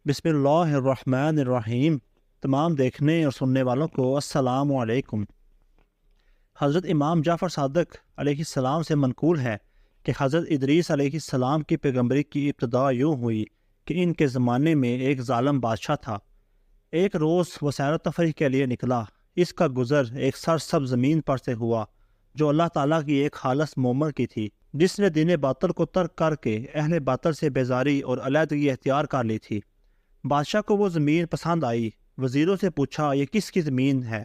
بسم اللہ الرحمن الرحیم۔ تمام دیکھنے اور سننے والوں کو السلام علیکم۔ حضرت امام جعفر صادق علیہ السلام سے منقول ہے کہ حضرت ادریس علیہ السلام کی پیغمبری کی ابتدا یوں ہوئی کہ ان کے زمانے میں ایک ظالم بادشاہ تھا۔ ایک روز وہ سیر و تفریح کے لیے نکلا۔ اس کا گزر ایک سرسبز زمین پر سے ہوا جو اللہ تعالیٰ کی ایک خالص مومن کی تھی، جس نے دین باطل کو ترک کر کے اہل باطل سے بیزاری اور علیحدگی اختیار کر لی تھی۔ بادشاہ کو وہ زمین پسند آئی۔ وزیروں سے پوچھا یہ کس کی زمین ہے؟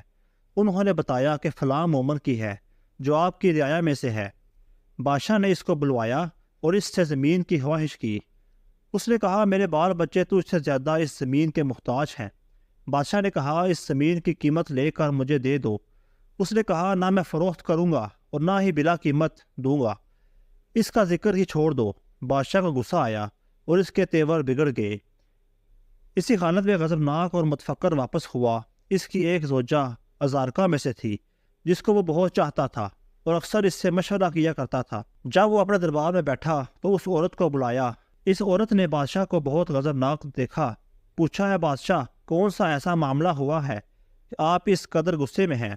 انہوں نے بتایا کہ فلاں مومن کی ہے جو آپ کی رعایا میں سے ہے۔ بادشاہ نے اس کو بلوایا اور اس سے زمین کی خواہش کی۔ اس نے کہا میرے بال بچے تو اس سے زیادہ اس زمین کے محتاج ہیں۔ بادشاہ نے کہا اس زمین کی قیمت لے کر مجھے دے دو۔ اس نے کہا نہ میں فروخت کروں گا اور نہ ہی بلا قیمت دوں گا، اس کا ذکر ہی چھوڑ دو۔ بادشاہ کو غصہ آیا اور اس کے تیور بگڑ گئے۔ اسی حالت میں غضبناک اور متفکر واپس ہوا۔ اس کی ایک زوجہ ازارکا میں سے تھی جس کو وہ بہت چاہتا تھا اور اکثر اس سے مشورہ کیا کرتا تھا۔ جب وہ اپنے دربار میں بیٹھا تو اس عورت کو بلایا۔ اس عورت نے بادشاہ کو بہت غضبناک دیکھا۔ پوچھا ہے بادشاہ کون سا ایسا معاملہ ہوا ہے کہ آپ اس قدر غصے میں ہیں؟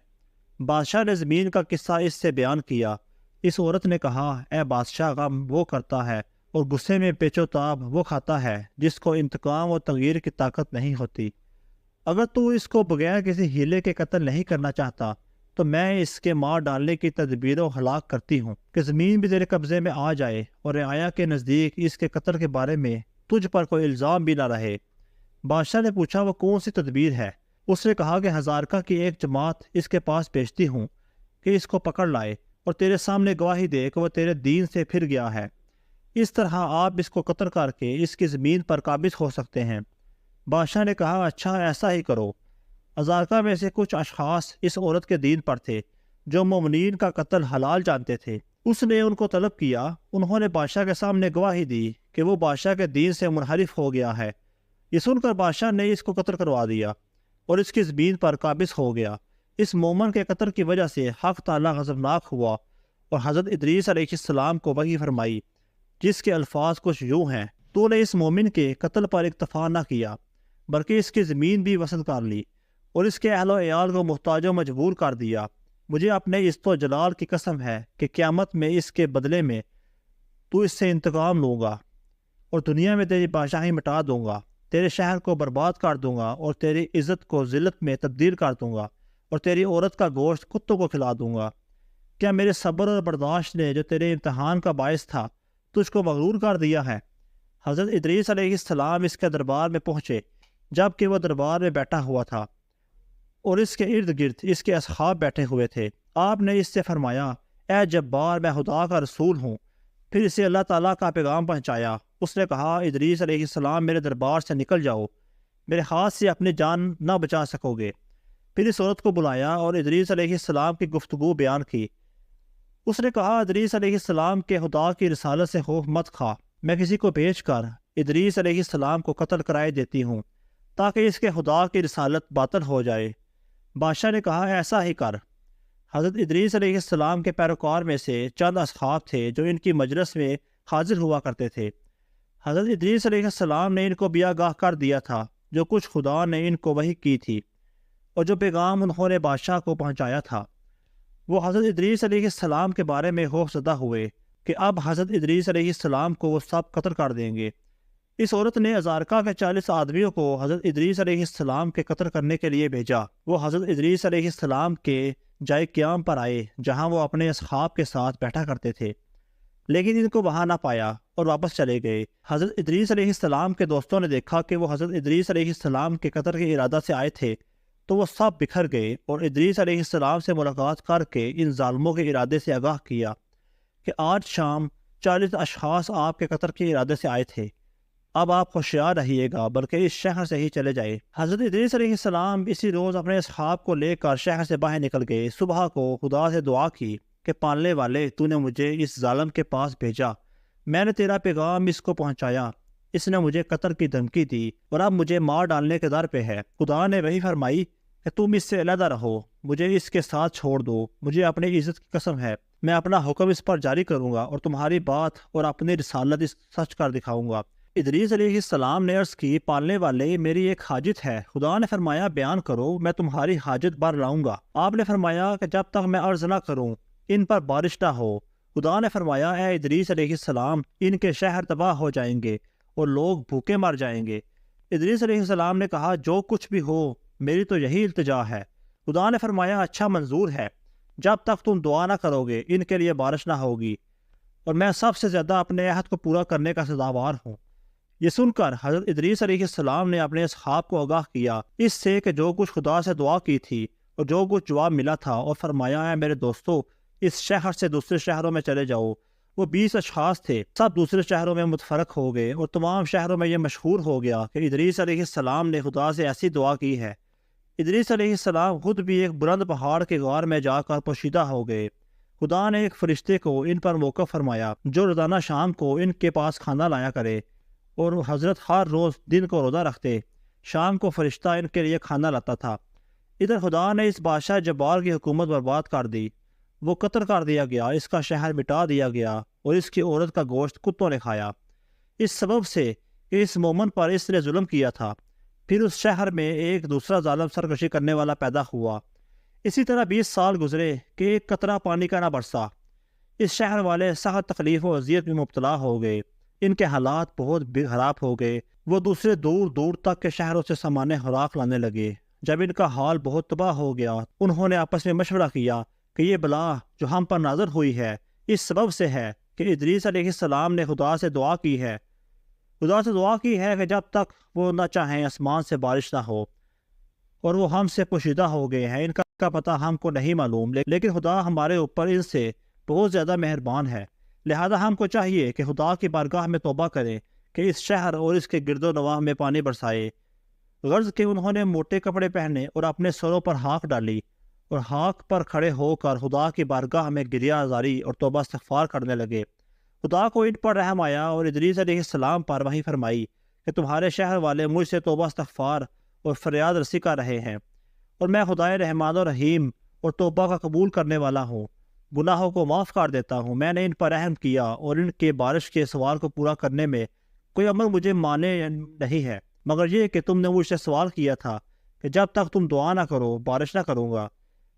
بادشاہ نے زمین کا قصہ اس سے بیان کیا۔ اس عورت نے کہا اے بادشاہ، غم وہ کرتا ہے اور غصے میں پیچ و تاب وہ کھاتا ہے جس کو انتقام اور تغییر کی طاقت نہیں ہوتی۔ اگر تو اس کو بغیر کسی ہیلے کے قتل نہیں کرنا چاہتا تو میں اس کے مار ڈالنے کی تدبیر و ہلاک کرتی ہوں کہ زمین بھی تیرے قبضے میں آ جائے اور رعایا کے نزدیک اس کے قتل کے بارے میں تجھ پر کوئی الزام بھی نہ رہے۔ بادشاہ نے پوچھا وہ کون سی تدبیر ہے؟ اس نے کہا کہ ہزارکا کی ایک جماعت اس کے پاس بھیجتی ہوں کہ اس کو پکڑ لائے اور تیرے سامنے گواہی دے کہ وہ تیرے دین سے پھر گیا ہے۔ اس طرح آپ اس کو قتل کر کے اس کی زمین پر قابض ہو سکتے ہیں۔ بادشاہ نے کہا اچھا ایسا ہی کرو۔ ازارکا میں سے کچھ اشخاص اس عورت کے دین پر تھے جو مومنین کا قتل حلال جانتے تھے۔ اس نے ان کو طلب کیا۔ انہوں نے بادشاہ کے سامنے گواہی دی کہ وہ بادشاہ کے دین سے منحرف ہو گیا ہے۔ یہ سن کر بادشاہ نے اس کو قتل کروا دیا اور اس کی زمین پر قابض ہو گیا۔ اس مومن کے قتل کی وجہ سے حق تعالیٰ غضبناک ہوا اور حضرت ادریس علیہ السلام کو وحی فرمائی جس کے الفاظ کچھ یوں ہیں تو نے اس مومن کے قتل پر اکتفا نہ کیا بلکہ اس کی زمین بھی وصل کر لی اور اس کے اہل و عیال کو محتاج و مجبور کر دیا۔ مجھے اپنے عزت و جلال کی قسم ہے کہ قیامت میں اس کے بدلے میں تو اس سے انتقام لوں گا اور دنیا میں تیری بادشاہی مٹا دوں گا، تیرے شہر کو برباد کر دوں گا اور تیری عزت کو ذلت میں تبدیل کر دوں گا اور تیری عورت کا گوشت کتوں کو کھلا دوں گا۔ کیا میرے صبر اور برداشت نے جو تیرے امتحان کا باعث تھا تجھ کو مغرور کر دیا ہے؟ حضرت ادریس علیہ السلام اس کے دربار میں پہنچے جب کہ وہ دربار میں بیٹھا ہوا تھا اور اس کے ارد گرد اس کے اصحاب بیٹھے ہوئے تھے۔ آپ نے اس سے فرمایا اے جبار، میں خدا کا رسول ہوں۔ پھر اسے اللہ تعالیٰ کا پیغام پہنچایا۔ اس نے کہا ادریس علیہ السلام میرے دربار سے نکل جاؤ، میرے ہاتھ سے اپنی جان نہ بچا سکو گے۔ پھر اس عورت کو بلایا اور ادریس علیہ السلام کی گفتگو بیان کی۔ اس نے کہا ادریس علیہ السلام کے خدا کی رسالت سے خوف مت کھا، میں کسی کو بھیج کر ادریس علیہ السلام کو قتل کرائے دیتی ہوں تاکہ اس کے خدا کی رسالت باطل ہو جائے۔ بادشاہ نے کہا ایسا ہی کر۔ حضرت ادریس علیہ السلام کے پیروکار میں سے چند اصحاب تھے جو ان کی مجلس میں حاضر ہوا کرتے تھے۔ حضرت ادریس علیہ السلام نے ان کو بیاگاہ کر دیا تھا جو کچھ خدا نے ان کو وحی کی تھی اور جو پیغام انہوں نے بادشاہ کو پہنچایا تھا۔ وہ حضرت ادریس علیہ السلام کے بارے میں خوف زدہ ہوئے کہ اب حضرت ادریس علیہ السلام کو وہ سب قتل کر دیں گے۔ اس عورت نے ازارکا کے 40 آدمیوں کو حضرت ادریس علیہ السلام کے قتل کرنے کے لیے بھیجا۔ وہ حضرت ادریس علیہ السلام کے جائے قیام پر آئے جہاں وہ اپنے اصحاب کے ساتھ بیٹھا کرتے تھے، لیکن ان کو وہاں نہ پایا اور واپس چلے گئے۔ حضرت ادریس علیہ السلام کے دوستوں نے دیکھا کہ وہ حضرت ادریس علیہ السلام کے قتل کے ارادہ سے آئے تھے تو وہ سب بکھر گئے اور ادریس علیہ السلام سے ملاقات کر کے ان ظالموں کے ارادے سے آگاہ کیا کہ آج شام 40 اشخاص آپ کے قتل کے ارادے سے آئے تھے، اب آپ ہوشیار رہیے گا بلکہ اس شہر سے ہی چلے جائے۔ حضرت ادریس علیہ السلام اسی روز اپنے اصحاب کو لے کر شہر سے باہر نکل گئے۔ صبح کو خدا سے دعا کی کہ پالنے والے تو نے مجھے اس ظالم کے پاس بھیجا، میں نے تیرا پیغام اس کو پہنچایا، اس نے مجھے قتل کی دھمکی دی اور اب مجھے مار ڈالنے کے در پہ ہے۔ خدا نے وہی فرمائی کہ تم اس سے علیحدہ رہو، مجھے اس کے ساتھ چھوڑ دو، مجھے اپنی عزت کی قسم ہے میں اپنا حکم اس پر جاری کروں گا اور تمہاری بات اور اپنی رسالت اس سچ کر دکھاؤں گا۔ ادریس علیہ السلام نے عرض کی، پالنے والے میری ایک حاجت ہے۔ خدا نے فرمایا بیان کرو، میں تمہاری حاجت بر لاؤں گا۔ آپ نے فرمایا کہ جب تک میں عرض نہ کروں ان پر بارش نہ ہو۔ خدا نے فرمایا اے ادریس علیہ السلام، ان کے شہر تباہ ہو جائیں گے اور لوگ بھوکے مر جائیں گے۔ ادریس علیہ السلام نے کہا جو کچھ بھی ہو میری تو یہی التجا ہے۔ خدا نے فرمایا اچھا منظور ہے، جب تک تم دعا نہ کرو گے ان کے لیے بارش نہ ہوگی، اور میں سب سے زیادہ اپنے عہد کو پورا کرنے کا سزاوار ہوں۔ یہ سن کر حضرت ادریس علیہ السلام نے اپنے اصحاب کو آگاہ کیا اس سے کہ جو کچھ خدا سے دعا کی تھی اور جو کچھ جواب ملا تھا، اور فرمایا ہے میرے دوستو، اس شہر سے دوسرے شہروں میں چلے جاؤ۔ وہ 20 اشخاص تھے، سب دوسرے شہروں میں متفرق ہو گئے، اور تمام شہروں میں یہ مشہور ہو گیا کہ ادریس علیہ السلام نے خدا سے ایسی دعا کی ہے۔ ادریس علیہ السلام خود بھی ایک بلند پہاڑ کے غار میں جا کر پوشیدہ ہو گئے۔ خدا نے ایک فرشتے کو ان پر موقف فرمایا جو روزانہ شام کو ان کے پاس کھانا لایا کرے، اور حضرت ہر روز دن کو روزہ رکھتے، شام کو فرشتہ ان کے لیے کھانا لاتا تھا۔ ادھر خدا نے اس بادشاہ جبار کی حکومت برباد کر دی، وہ قتل کر دیا گیا، اس کا شہر مٹا دیا گیا، اور اس کی عورت کا گوشت کتوں نے کھایا، اس سبب سے کہ اس مومن پر اس نے ظلم کیا تھا۔ پھر اس شہر میں ایک دوسرا ظالم سرکشی کرنے والا پیدا ہوا۔ اسی طرح 20 سال گزرے کہ ایک قطرہ پانی کا نہ برسا۔ اس شہر والے سخت تکلیف و اذیت میں مبتلا ہو گئے، ان کے حالات بہت خراب ہو گئے۔ وہ دوسرے دور دور تک کے شہروں سے سامان خوراک لانے لگے۔ جب ان کا حال بہت تباہ ہو گیا، انہوں نے آپس میں مشورہ کیا کہ یہ بلا جو ہم پر نازل ہوئی ہے اس سبب سے ہے کہ ادریس علیہ السلام نے خدا سے دعا کی ہے کہ جب تک وہ نہ چاہیں آسمان سے بارش نہ ہو، اور وہ ہم سے پوشیدہ ہو گئے ہیں۔ ان کا پتہ ہم کو نہیں معلوم، لیکن خدا ہمارے اوپر ان سے بہت زیادہ مہربان ہے، لہذا ہم کو چاہیے کہ خدا کی بارگاہ میں توبہ کریں کہ اس شہر اور اس کے گرد و نواح میں پانی برسائے۔ غرض کہ انہوں نے موٹے کپڑے پہنے اور اپنے سروں پر ہاک ڈالی، اور ہاک پر کھڑے ہو کر خدا کی بارگاہ میں گریہ آزاری اور توبہ استغفار کرنے لگے۔ خدا کو ان پر رحم آیا اور ادریس علیہ السلام پر وحی فرمائی کہ تمہارے شہر والے مجھ سے توبہ استغفار اور فریاد رسی کر رہے ہیں، اور میں خدائے رحمان و رحیم اور توبہ کا قبول کرنے والا ہوں، گناہوں کو معاف کر دیتا ہوں۔ میں نے ان پر رحم کیا، اور ان کے بارش کے سوال کو پورا کرنے میں کوئی عمل مجھے مانے نہیں ہے، مگر یہ کہ تم نے مجھ سے سوال کیا تھا کہ جب تک تم دعا نہ کرو بارش نہ کروں گا،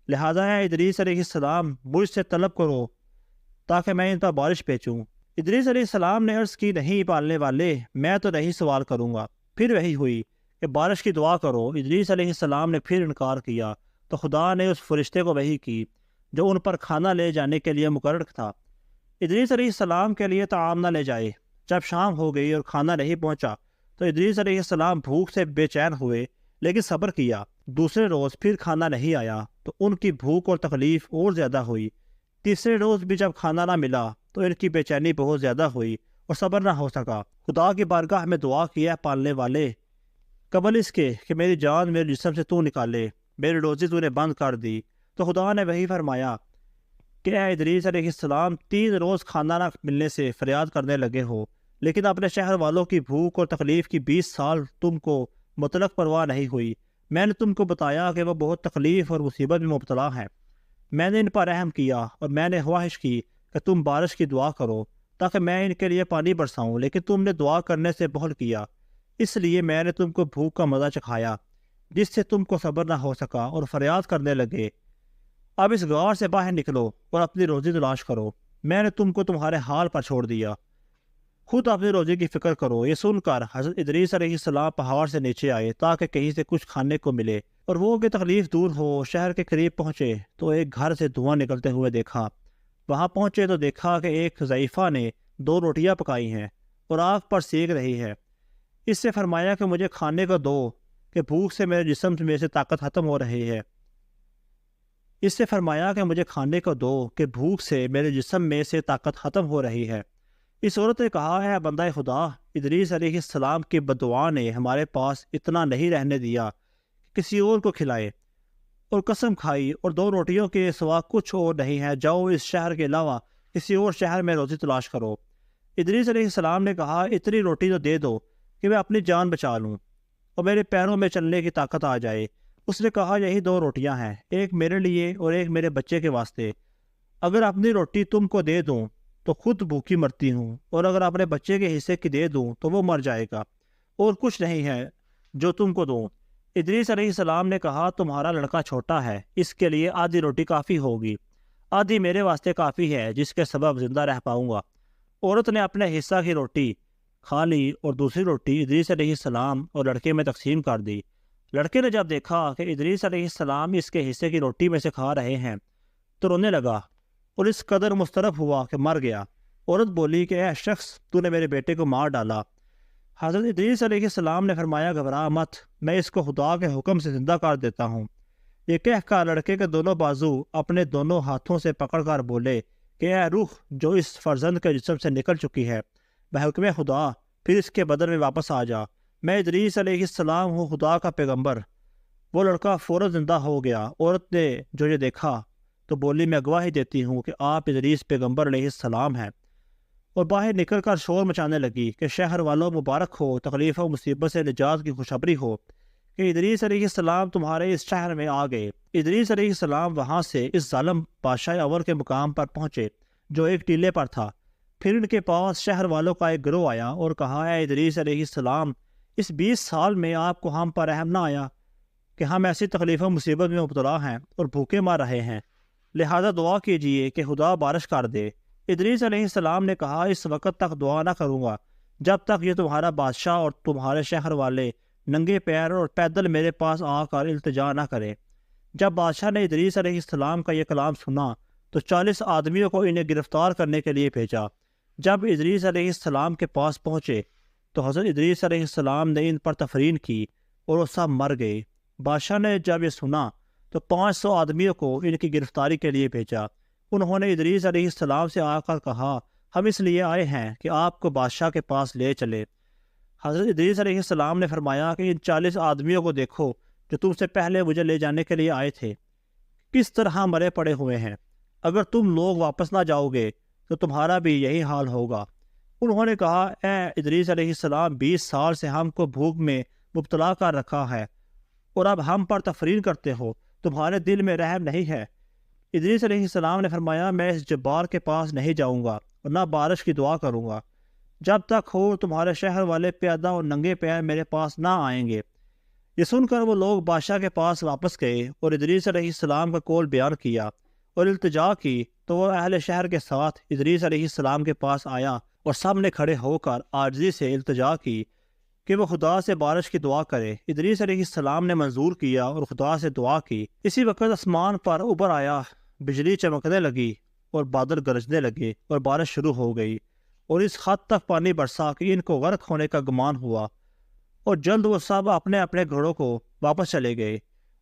لہذا ہے ادریس علیہ السلام مجھ سے طلب کرو تاکہ میں ان پر بارش بھیجوں۔ ادریس علیہ السلام نے عرض کی، نہیں پالنے والے، میں تو نہیں سوال کروں گا۔ پھر وہی ہوئی کہ بارش کی دعا کرو۔ ادریس علیہ السلام نے پھر انکار کیا تو خدا نے اس فرشتے کو وحی کی جو ان پر کھانا لے جانے کے لیے مقرر تھا۔ ادریس علیہ السلام کے لیے طعام نہ لے جائے۔ جب شام ہو گئی اور کھانا نہیں پہنچا تو ادریس علیہ السلام بھوک سے بے چین ہوئے، لیکن صبر کیا۔ دوسرے روز پھر کھانا نہیں آیا تو ان کی بھوک اور تکلیف اور زیادہ ہوئی۔ تیسرے روز بھی جب کھانا نہ ملا تو ان کی بے چینی بہت زیادہ ہوئی اور صبر نہ ہو سکا۔ خدا کی بارگاہ میں دعا کیا، پالنے والے، قبل اس کے کہ میری جان میرے جسم سے تو نکالے، میری روزی تو نے بند کر دی۔ تو خدا نے وہی فرمایا کہ اے ادریس علیہ السلام، 3 روز کھانا نہ ملنے سے فریاد کرنے لگے ہو، لیکن اپنے شہر والوں کی بھوک اور تکلیف کی 20 سال تم کو مطلق پرواہ نہیں ہوئی۔ میں نے تم کو بتایا کہ وہ بہت تکلیف اور مصیبت میں مبتلا ہیں۔ میں نے ان پر رحم کیا، اور میں نے خواہش کی کہ تم بارش کی دعا کرو تاکہ میں ان کے لیے پانی برساؤں، لیکن تم نے دعا کرنے سے بخل کیا، اس لیے میں نے تم کو بھوک کا مزہ چکھایا جس سے تم کو صبر نہ ہو سکا اور فریاد کرنے لگے۔ اب اس غار سے باہر نکلو اور اپنی روزی تلاش کرو، میں نے تم کو تمہارے حال پر چھوڑ دیا، خود اپنی روزی کی فکر کرو۔ یہ سن کر حضرت ادریس علیہ السلام پہاڑ سے نیچے آئے تاکہ کہیں سے کچھ کھانے کو ملے، اور وہ کہ تکلیف دور ہو۔ شہر کے قریب پہنچے تو ایک گھر سے دھواں نکلتے ہوئے دیکھا۔ وہاں پہنچے تو دیکھا کہ ایک ضعیفہ نے 2 روٹیاں پکائی ہیں اور آگ پر سینک رہی ہے۔ اس سے فرمایا کہ مجھے کھانے کو دو کہ بھوک سے میرے جسم میں سے طاقت ختم ہو رہی ہے۔ اس عورت نے کہا، ہے بندہ خدا، ادریس علیہ السلام کی بددعا نے ہمارے پاس اتنا نہیں رہنے دیا کہ کسی اور کو کھلائے، اور قسم کھائی اور 2 روٹیوں کے سوا کچھ اور نہیں ہے، جاؤ اس شہر کے علاوہ کسی اور شہر میں روزی تلاش کرو۔ ادریس علیہ السلام نے کہا، اتنی روٹی تو دے دو کہ میں اپنی جان بچا لوں اور میرے پیروں میں چلنے کی طاقت آ جائے۔ اس نے کہا، یہی 2 روٹیاں ہیں، ایک میرے لیے اور ایک میرے بچے کے واسطے۔ اگر اپنی روٹی تم کو دے دوں تو خود بھوکی مرتی ہوں، اور اگر اپنے بچے کے حصے کی دے دوں تو وہ مر جائے گا، اور کچھ نہیں ہے جو تم کو دوں۔ ادریس علیہ السلام نے کہا تمہارا لڑکا چھوٹا ہے، اس کے لیے آدھی روٹی کافی ہوگی، آدھی میرے واسطے کافی ہے جس کے سبب زندہ رہ پاؤں گا۔ عورت نے اپنے حصہ کی روٹی کھا لی اور دوسری روٹی ادریس علیہ السلام اور لڑکے میں تقسیم کر دی۔ لڑکے نے جب دیکھا کہ ادریس علیہ السلام اس کے حصے کی روٹی میں سے کھا رہے ہیں تو رونے لگا اور اس قدر مضطرب ہوا کہ مر گیا۔ عورت بولی کہ اے شخص، تو نے میرے بیٹے کو مار ڈالا۔ حضرت ادریس علیہ السلام نے فرمایا گھبرا مت، میں اس کو خدا کے حکم سے زندہ کر دیتا ہوں۔ یہ کہہ کر لڑکے کے دونوں بازو اپنے دونوں ہاتھوں سے پکڑ کر بولے کہ اے روح جو اس فرزند کے جسم سے نکل چکی ہے، بحکم خدا پھر اس کے بدن میں واپس آ جا، میں ادریس علیہ السلام ہوں، خدا کا پیغمبر۔ وہ لڑکا فوراً زندہ ہو گیا۔ عورت نے جو یہ دیکھا تو بولی میں گواہی دیتی ہوں کہ آپ ادریس پیغمبر علیہ السلام ہیں، اور باہر نکل کر شور مچانے لگی کہ شہر والوں مبارک ہو، تکلیف و مصیبت سے نجات کی خوشخبری ہو کہ ادریس علیہ السلام تمہارے اس شہر میں آ گئے۔ ادریس علیہ السلام وہاں سے اس ظالم بادشاہ اول کے مقام پر پہنچے جو ایک ٹیلے پر تھا۔ پھر ان کے پاس شہر والوں کا ایک گروہ آیا اور کہا اے ادریس علیہ السلام، اس 20 سال میں آپ کو ہم پر رحم نہ آیا کہ ہم ایسی تکلیف و مصیبت میں مبتلا ہیں اور بھوکے مار رہے ہیں، لہذا دعا کیجئے کہ خدا بارش کر دے۔ ادریس علیہ السلام نے کہا اس وقت تک دعا نہ کروں گا جب تک یہ تمہارا بادشاہ اور تمہارے شہر والے ننگے پیر اور پیدل میرے پاس آ کر التجا نہ کرے۔ جب بادشاہ نے ادریس علیہ السلام کا یہ کلام سنا تو 40 آدمیوں کو انہیں گرفتار کرنے کے لیے بھیجا۔ جب ادریس علیہ السلام کے پاس پہنچے تو حضرت ادریس علیہ السلام نے ان پر تفرین کی اور وہ سب مر گئے۔ بادشاہ نے جب یہ سنا تو 500 آدمیوں کو ان کی گرفتاری کے لیے بھیجا۔ انہوں نے ادریس علیہ السلام سے آ کر کہا ہم اس لیے آئے ہیں کہ آپ کو بادشاہ کے پاس لے چلے۔ حضرت ادریس علیہ السلام نے فرمایا کہ ان 40 آدمیوں کو دیکھو جو تم سے پہلے مجھے لے جانے کے لیے آئے تھے، کس طرح مرے پڑے ہوئے ہیں۔ اگر تم لوگ واپس نہ جاؤ گے تو تمہارا بھی یہی حال ہوگا۔ انہوں نے کہا اے ادریس علیہ السلام، 20 سال سے ہم کو بھوک میں مبتلا کر رکھا ہے اور اب ہم پر تفرین کرتے ہو، تمہارے دل میں رحم نہیں ہے۔ ادریس علیہ السلام نے فرمایا میں اس جبار کے پاس نہیں جاؤں گا اور نہ بارش کی دعا کروں گا جب تک ہو تمہارے شہر والے پیادہ اور ننگے پیر میرے پاس نہ آئیں گے۔ یہ سن کر وہ لوگ بادشاہ کے پاس واپس گئے اور ادریس علیہ السلام کا قول بیان کیا اور التجا کی تو وہ اہل شہر کے ساتھ ادریس علیہ السلام کے پاس آیا اور سب نے کھڑے ہو کر عاجزی سے التجا کی کہ وہ خدا سے بارش کی دعا کرے۔ ادریس علیہ السلام نے منظور کیا اور خدا سے دعا کی۔ اسی وقت آسمان پر ابر آیا، بجلی چمکنے لگی اور بادل گرجنے لگے اور بارش شروع ہو گئی، اور اس حد تک پانی برسا کہ ان کو غرق ہونے کا گمان ہوا، اور جلد وہ سب اپنے اپنے گھروں کو واپس چلے گئے۔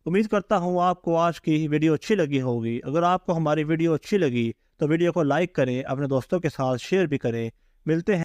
امید کرتا ہوں آپ کو آج کی ویڈیو اچھی لگی ہوگی۔ اگر آپ کو ہماری ویڈیو اچھی لگی تو ویڈیو کو لائک کریں، اپنے دوستوں کے ساتھ شیئر بھی کریں۔ ملتے ہیں